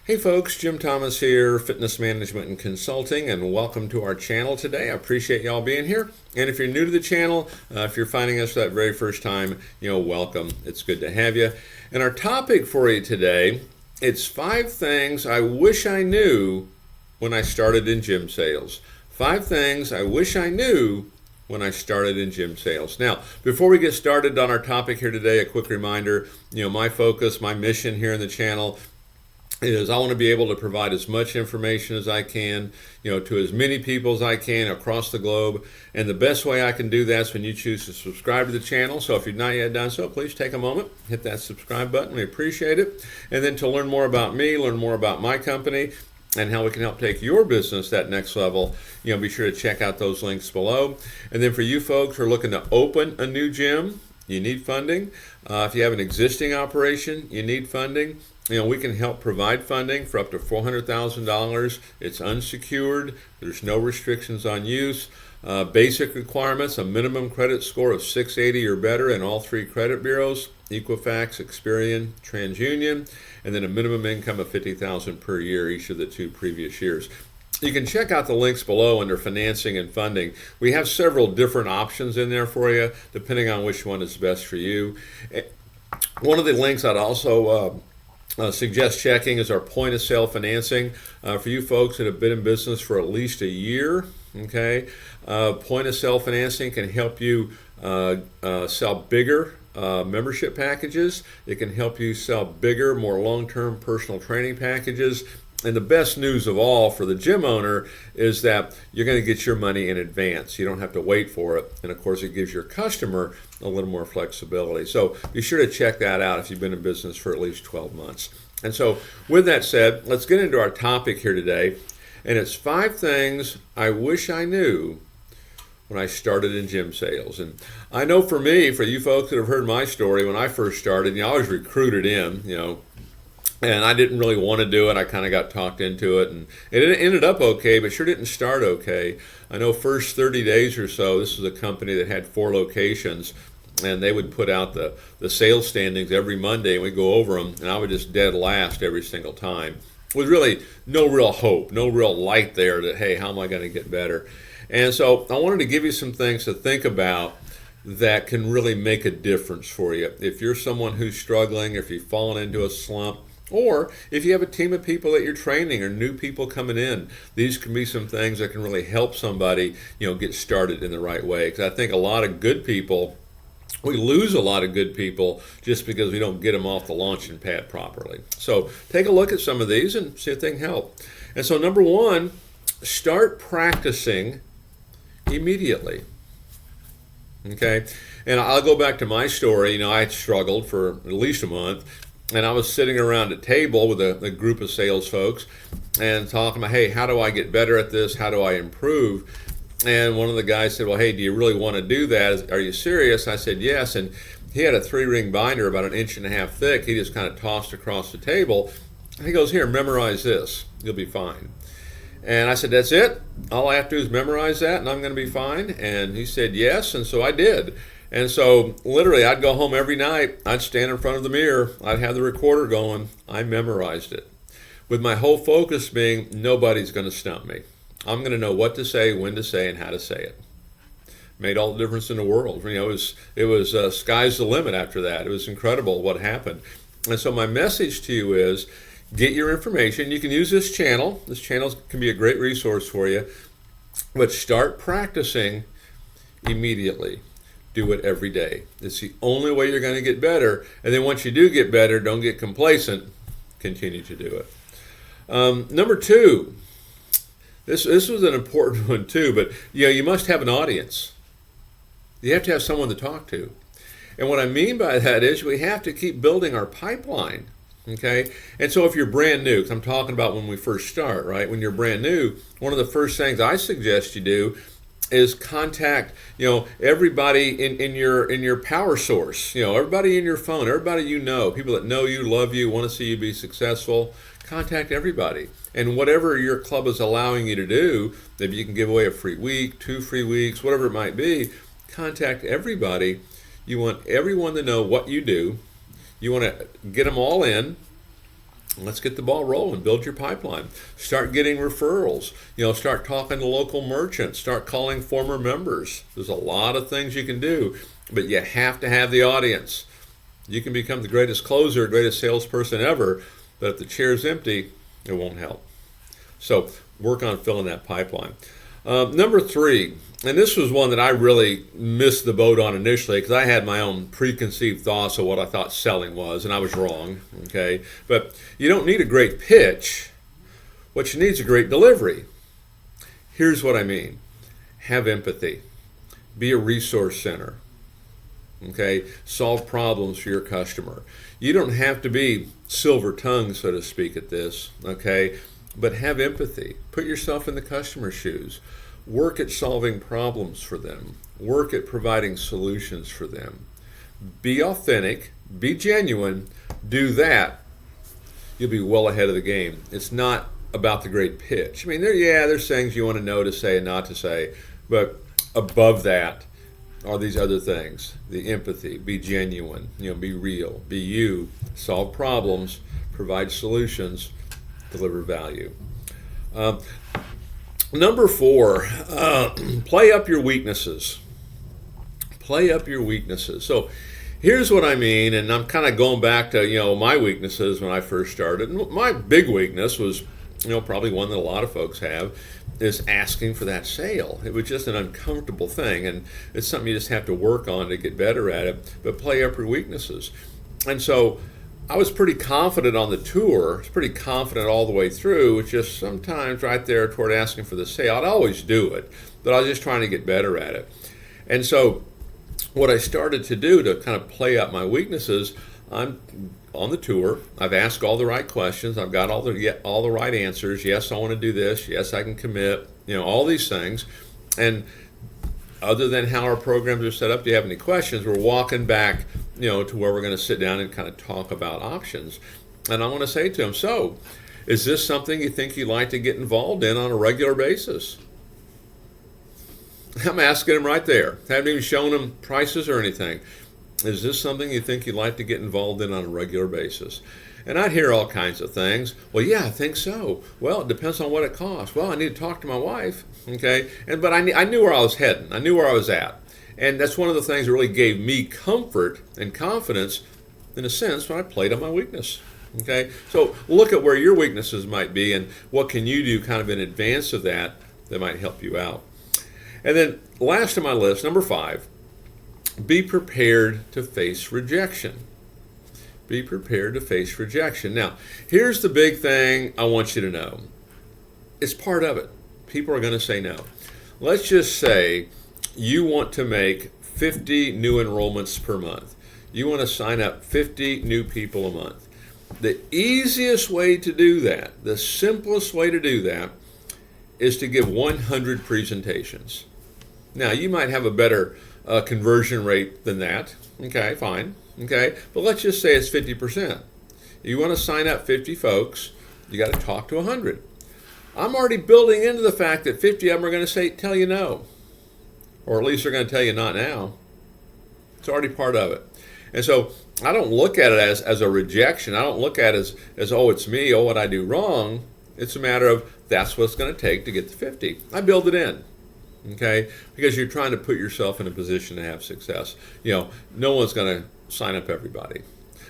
Hey folks, Jim Thomas here, Fitness Management and Consulting, and welcome to our channel today. I appreciate y'all being here. And if you're new to the channel, if you're finding us for that very first time, welcome. It's good to have you. And our topic for you today, it's 5 things I wish I knew when I started in gym sales. 5 things I wish I knew when I started in gym sales. Now, before we get started on our topic here today, a quick reminder, my focus, my mission here in the channel is I want to be able to provide as much information as I can, to as many people as I can across the globe. And the best way I can do that is when you choose to subscribe to the channel. So if you've not yet done so, please take a moment, hit that subscribe button. We appreciate it. And then to learn more about me, learn more about my company, and how we can help take your business that next level, be sure to check out those links below. And then for you folks who are looking to open a new gym, you need funding. If you have an existing operation, you need funding. We can help provide funding for up to $400,000. It's unsecured. There's no restrictions on use. Basic requirements, a minimum credit score of 680 or better in all 3 credit bureaus, Equifax, Experian, TransUnion, and then a minimum income of $50,000 per year each of the 2 previous years. You can check out the links below under financing and funding. We have several different options in there for you, depending on which one is best for you. One of the links I'd also suggest checking is our point of sale financing. For you folks that have been in business for at least a year, okay, point of sale financing can help you sell bigger membership packages. It can help you sell bigger, more long-term personal training packages. And the best news of all for the gym owner is that you're going to get your money in advance. You don't have to wait for it. And of course, it gives your customer a little more flexibility. So be sure to check that out if you've been in business for at least 12 months. And so with that said, let's get into our topic here today. And it's 5 things I wish I knew when I started in gym sales. And I know for me, for you folks that have heard my story, when I first started, I was recruited in, and I didn't really want to do it. I kind of got talked into it, and it ended up okay, but sure didn't start okay. I know first 30 days or so, this was a company that had 4 locations, and they would put out the sales standings every Monday, and we'd go over them, and I would just dead last every single time. With really no real hope, no real light there that, hey, how am I going to get better? And so I wanted to give you some things to think about that can really make a difference for you. If you're someone who's struggling, if you've fallen into a slump, or if you have a team of people that you're training or new people coming in, these can be some things that can really help somebody, get started in the right way. Because I think a lot of good people, we lose a lot of good people just because we don't get them off the launching pad properly. So take a look at some of these and see if they can help. And so number 1, start practicing immediately. Okay, and I'll go back to my story. I struggled for at least a month. And I was sitting around a table with a group of sales folks and talking about, hey, how do I get better at this? How do I improve? And one of the guys said, well, hey, do you really want to do that? Are you serious? I said, yes. And he had a 3-ring binder about 1.5 inches thick. He just kind of tossed across the table. And he goes, here, memorize this. You'll be fine. And I said, that's it? All I have to do is memorize that and I'm going to be fine? And he said, yes. And so I did. And so literally I'd go home every night, I'd stand in front of the mirror, I'd have the recorder going, I memorized it. With my whole focus being, nobody's going to stump me. I'm going to know what to say, when to say, and how to say it. Made all the difference in the world. It was sky's the limit after that. It was incredible what happened. And so my message to you is, get your information. You can use this channel. This channel can be a great resource for you. But start practicing immediately. Do it every day. It's the only way you're going to get better. And then once you do get better, don't get complacent. Continue to do it. Number 2, this was an important one too, but you must have an audience. You have to have someone to talk to. And what I mean by that is we have to keep building our pipeline. Okay, and so if you're brand new, because I'm talking about when we first start, right? When you're brand new, one of the first things I suggest you do is contact, everybody in your power source, everybody in your phone, everybody people that know you, love you, want to see you be successful. Contact everybody. And whatever your club is allowing you to do, maybe you can give away a free week, 2 free weeks, whatever it might be, contact everybody. You want everyone to know what you do. You want to get them all in. Let's get the ball rolling. Build your pipeline. Start getting referrals. Start talking to local merchants. Start calling former members. There's a lot of things you can do, but you have to have the audience. You can become the greatest closer, greatest salesperson ever, but if the chair's empty, it won't help. So work on filling that pipeline. Number 3, and this was one that I really missed the boat on initially because I had my own preconceived thoughts of what I thought selling was, and I was wrong, okay? But you don't need a great pitch. What you need is a great delivery. Here's what I mean. Have empathy. Be a resource center, okay? Solve problems for your customer. You don't have to be silver tongued, so to speak, at this, okay? But have empathy. Put yourself in the customer's shoes. Work at solving problems for them. Work at providing solutions for them. Be authentic. Be genuine. Do that. You'll be well ahead of the game. It's not about the great pitch. I mean, there's things you want to know to say and not to say, but above that are these other things. The empathy. Be genuine. Be real. Be you. Solve problems. Provide solutions. Deliver value. Number 4, play up your weaknesses. Play up your weaknesses. So here's what I mean, and I'm kind of going back to my weaknesses when I first started. And my big weakness was probably one that a lot of folks have, is asking for that sale. It was just an uncomfortable thing, and it's something you just have to work on to get better at it. But play up your weaknesses. And so I was pretty confident on the tour. I was pretty confident all the way through. It's just sometimes right there toward asking for the sale. I'd always do it, but I was just trying to get better at it. And so what I started to do to kind of play up my weaknesses, I'm on the tour. I've asked all the right questions. I've got all the right answers. Yes, I want to do this. Yes, I can commit. All these things. And other than how our programs are set up, do you have any questions? We're walking back, to where we're going to sit down and kind of talk about options. And I want to say to him, so, is this something you think you'd like to get involved in on a regular basis? I'm asking him right there. Haven't even shown him prices or anything. Is this something you think you'd like to get involved in on a regular basis? And I'd hear all kinds of things. Well, yeah, I think so. Well, it depends on what it costs. Well, I need to talk to my wife, okay? But I knew where I was heading. I knew where I was at. And that's one of the things that really gave me comfort and confidence, in a sense, when I played on my weakness, okay? So look at where your weaknesses might be and what can you do kind of in advance of that might help you out. And then last on my list, number 5, be prepared to face rejection. Be prepared to face rejection. Now, here's the big thing I want you to know. It's part of it. People are going to say no. Let's just say you want to make 50 new enrollments per month. You want to sign up 50 new people a month. The easiest way to do that, the simplest way to do that, is to give 100 presentations. Now, you might have a better conversion rate than that. Okay, fine. Okay, but let's just say it's 50%. You want to sign up 50 folks, you got to talk to 100. I'm already building into the fact that 50 of them are going to tell you no. Or at least they're going to tell you not now. It's already part of it. And so I don't look at it as a rejection. I don't look at it as oh, it's me, oh, what I do wrong. It's a matter of that's what it's going to take to get to 50. I build it in. Okay? Because you're trying to put yourself in a position to have success. No one's going to sign up everybody.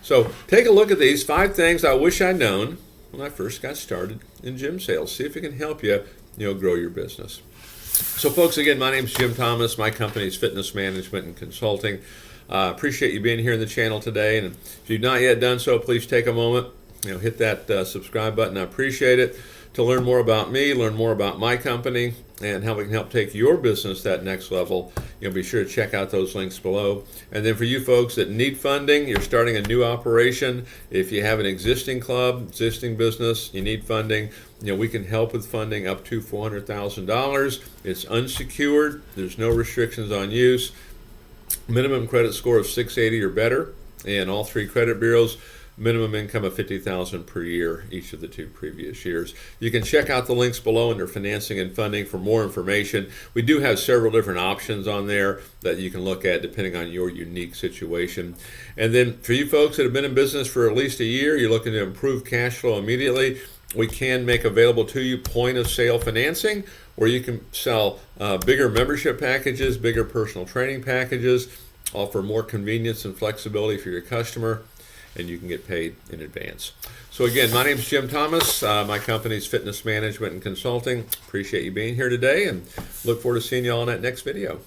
So take a look at these 5 things I wish I'd known when I first got started in gym sales. See if it can help you, grow your business. So folks, again, my name is Jim Thomas. My company is Fitness Management and Consulting. Appreciate you being here in the channel today. And if you've not yet done so, please take a moment, hit that subscribe button. I appreciate it. To learn more about me, learn more about my company, and how we can help take your business that next level, be sure to check out those links below. And then for you folks that need funding, you're starting a new operation, if you have an existing club, existing business, you need funding, we can help with funding up to $400,000. It's unsecured. There's no restrictions on use. Minimum credit score of 680 or better in all 3 credit bureaus. minimum income of $50,000 per year each of the 2 previous years. You can check out the links below under financing and funding for more information. We do have several different options on there that you can look at depending on your unique situation. And then for you folks that have been in business for at least a year, you're looking to improve cash flow immediately, we can make available to you point of sale financing, where you can sell bigger membership packages, bigger personal training packages, offer more convenience and flexibility for your customer, and you can get paid in advance. So again, my name is Jim Thomas. My company is Fitness Management and Consulting. Appreciate you being here today, and look forward to seeing you all in that next video.